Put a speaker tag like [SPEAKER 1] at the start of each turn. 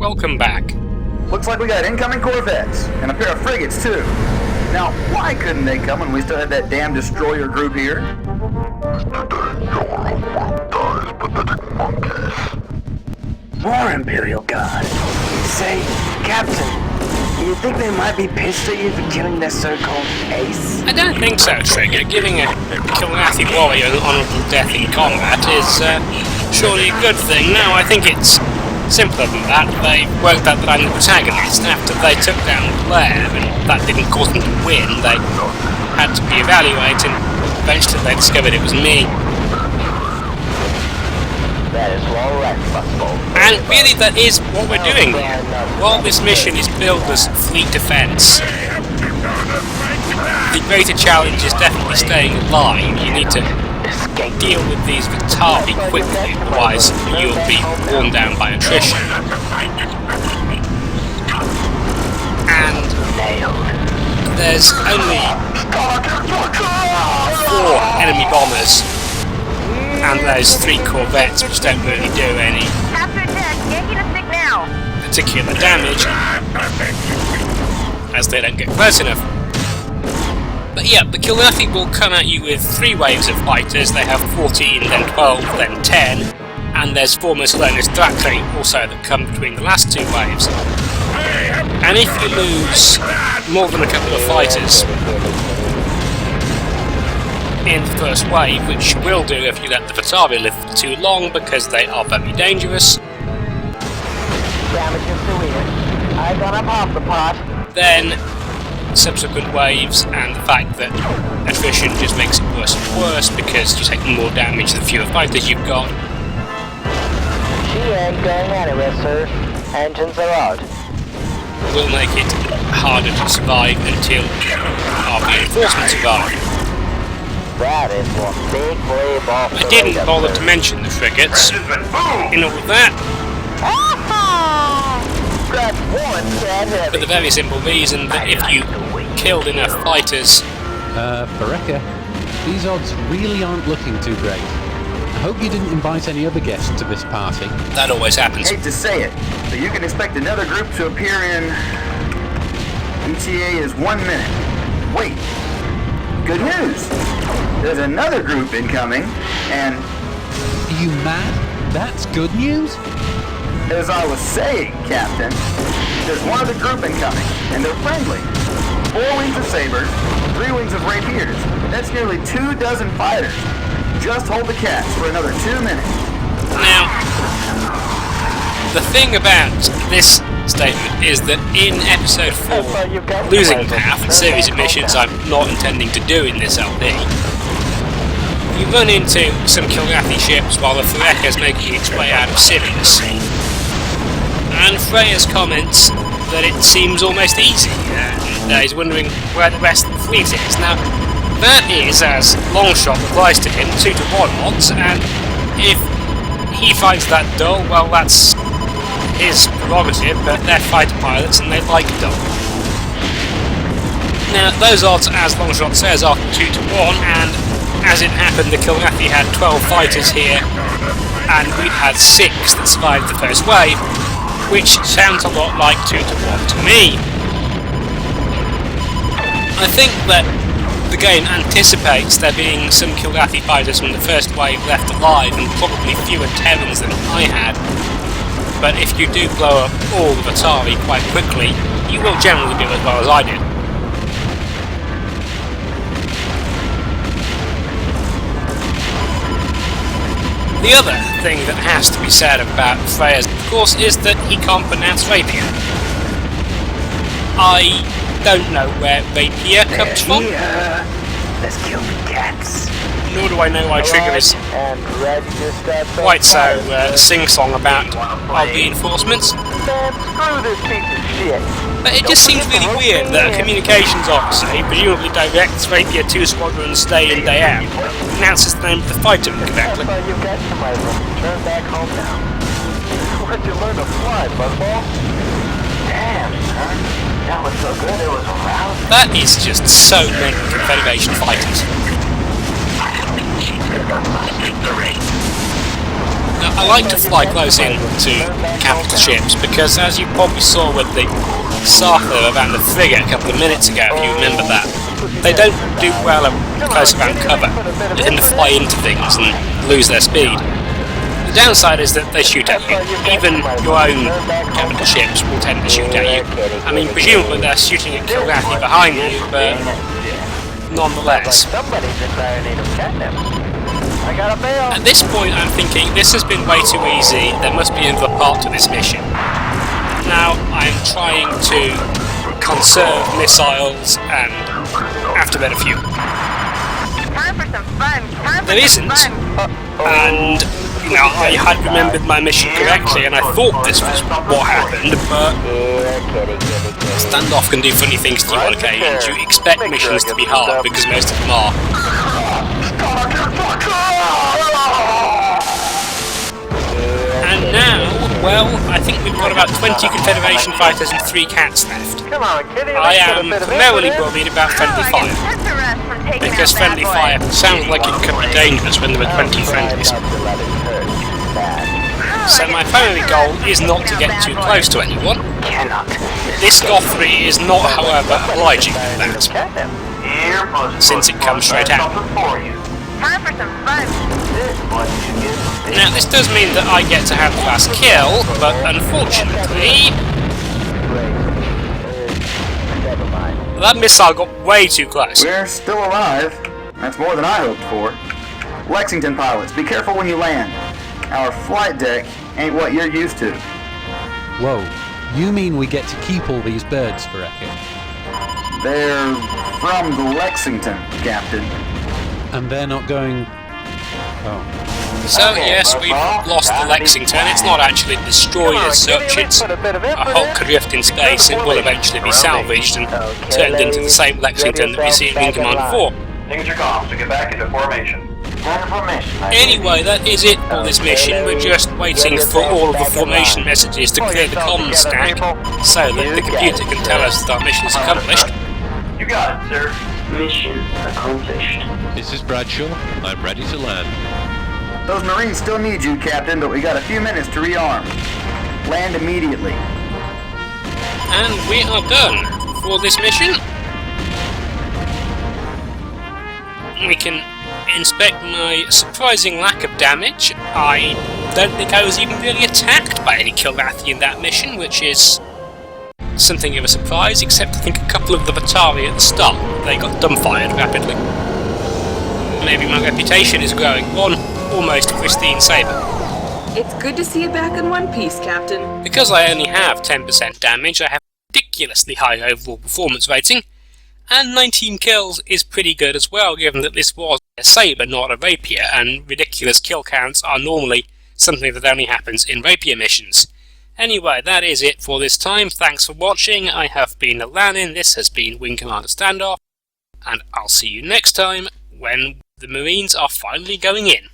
[SPEAKER 1] welcome back.
[SPEAKER 2] Looks like we got incoming corvettes, and a pair of frigates too. Now, why couldn't they come when we still had that damn destroyer group here?
[SPEAKER 3] More Imperial Guard. Say, Captain, you think they might be pissed at you for killing their so-called ace?
[SPEAKER 1] I don't think so, Trigger. Giving a Kilrathi warrior an honourable death in combat is surely a good thing. No, I think it's simpler than that. They worked out that I'm the protagonist after they took down Blair, and that didn't cause them to win. They had to be evaluated, and eventually they discovered it was me.
[SPEAKER 3] That is well right, Buckball.
[SPEAKER 1] And really, that is what we're doing here. While this mission is billed as fleet defence, the greater challenge is definitely staying alive. You need to deal with these Vitavi quickly, otherwise you'll be worn down by attrition. And there's only 4 enemy bombers and those 3 corvettes, which don't really do any particular damage, as they don't get close enough. But yeah, the Kilrathi will come at you with 3 waves of fighters. They have 14, then 12, then 10, and there's 4 Miscellaneous Drakri also that come between the last 2 waves. And if you lose more than a couple of fighters in the first wave, which you will do if you let the Vitavi live for too long because they are very dangerous, then subsequent waves and the fact that attrition just makes it worse and worse because you take more damage the fewer fighters you've got.
[SPEAKER 3] She ain't going anywhere, sir. Engines are out.
[SPEAKER 1] Will make it harder to survive until our reinforcements arrive.
[SPEAKER 3] That is one big brave officer.
[SPEAKER 1] I didn't bother to mention the frigates in all of that, for the very simple reason that if you killed enough fighters...
[SPEAKER 4] Pareka, these odds really aren't looking too great. I hope you didn't invite any other guests to this party.
[SPEAKER 1] That always happens.
[SPEAKER 2] Hate to say it, but you can expect another group to appear in... ETA is 1 minute. Wait. Good news! There's another group incoming, and...
[SPEAKER 4] Are you mad? That's good news?
[SPEAKER 2] As I was saying, Captain, there's one other group incoming, and they're friendly. 4 wings of sabers, 3 wings of rapiers. That's nearly 2 dozen fighters. Just hold the cats for another 2 minutes.
[SPEAKER 1] Now, the thing about this statement is that in episode 4, Losing Path, a series of missions I'm not intending to do in this LP, you run into some Kilrathi ships while the Freya's making its way out of Sirius. And Freya's comments that it seems almost easy, and he's wondering where the rest of the fleet is. Now, that is, as Longshot replies to him, 2 to 1 odds, and if he finds that dull, well, that's his prerogative, but they're fighter pilots and they like dull. Now, those odds, as Longshot says, are 2 to 1, and as it happened, the Kilrathi had 12 fighters here, and we had 6 that survived the first wave, which sounds a lot like 2 to 1 to me. I think that the game anticipates there being some Kilrathi fighters from the first wave left alive, and probably fewer Terrans than I had. But if you do blow up all the Vitavi quite quickly, you will generally do as well as I did. The other thing that has to be said about Freya's, of course, is that he can't pronounce rapier. I don't know where rapier comes from.
[SPEAKER 3] Let's kill the cats.
[SPEAKER 1] Nor do I know why Trigger is quite so sing-song about our reinforcements. But it just seems really weird that a communications officer, who presumably directs Rapier 2 squadrons day in, day out, announces the name of the fighter incorrectly.
[SPEAKER 3] Turn back home now. Where'd you learn to fly, Buzzball? Damn, son. That was so good it was arousing.
[SPEAKER 1] That is just so many Confederation fighters. Now, I like to fly close in to capital ships because, as you probably saw with the Sarther around the frigate a couple of minutes ago, if you remember that, they don't do well at close around cover. They tend to fly into things and lose their speed. The downside is that they shoot at you. Even your own capital ships will tend to shoot at you. I mean, presumably they're shooting at Kilrathi behind you, but nonetheless. At this point I'm thinking, this has been way too easy, there must be another part to this mission. Now I'm trying to conserve missiles and have to bet a few. There isn't, and I had remembered my mission correctly and I thought this was what happened, but Standoff can do funny things to you on occasions. You expect missions to be hard because most of them are. And now, well, I think we've got about 20 Confederation fighters and 3 cats left. I am primarily worried about friendly fire, because friendly fire sounds like it could be dangerous when there are 20 friendlies. So my primary goal is not to get too close to anyone. This Gothry is not, however, obliging with that, since it comes straight out. Now this does mean that I get to have the last kill, but unfortunately that missile got way too close.
[SPEAKER 2] We're still alive. That's more than I hoped for. Lexington pilots, be careful when you land. Our flight deck ain't what you're used to.
[SPEAKER 4] Whoa, you mean we get to keep all these birds, Vereka?
[SPEAKER 2] They're from the Lexington, Captain.
[SPEAKER 4] And they're not going... Oh.
[SPEAKER 1] So yes, we've lost the Lexington. It's not actually destroyed as such, it's a hulk adrift in space. It will eventually be salvaged and turned into the same Lexington that we see in Wing Command 4.
[SPEAKER 3] Things are calm, so get back into formation.
[SPEAKER 1] Anyway, that is it for this mission. We're just waiting for all of the formation messages to clear the comms stack so that the computer can tell us that our mission is accomplished.
[SPEAKER 3] You got it, sir.
[SPEAKER 5] Mission accomplished.
[SPEAKER 6] This is Bradshaw. I'm ready to land.
[SPEAKER 2] Those Marines still need you, Captain, but we got a few minutes to rearm. Land immediately.
[SPEAKER 1] And we are done for this mission. We can inspect my surprising lack of damage. I don't think I was even really attacked by any Kilrathi in that mission, which is something of a surprise, except I think a couple of the Batari at the start. They got dumbfired rapidly. Maybe my reputation is growing. One almost pristine saber.
[SPEAKER 7] It's good to see you back in one piece, Captain.
[SPEAKER 1] Because I only have 10% damage, I have a ridiculously high overall performance rating, and 19 kills is pretty good as well, given that this was a saber, not a rapier, and ridiculous kill counts are normally something that only happens in rapier missions. Anyway, that is it for this time. Thanks for watching. I have been Alanin, this has been Wing Commander Standoff, and I'll see you next time when the Marines are finally going in.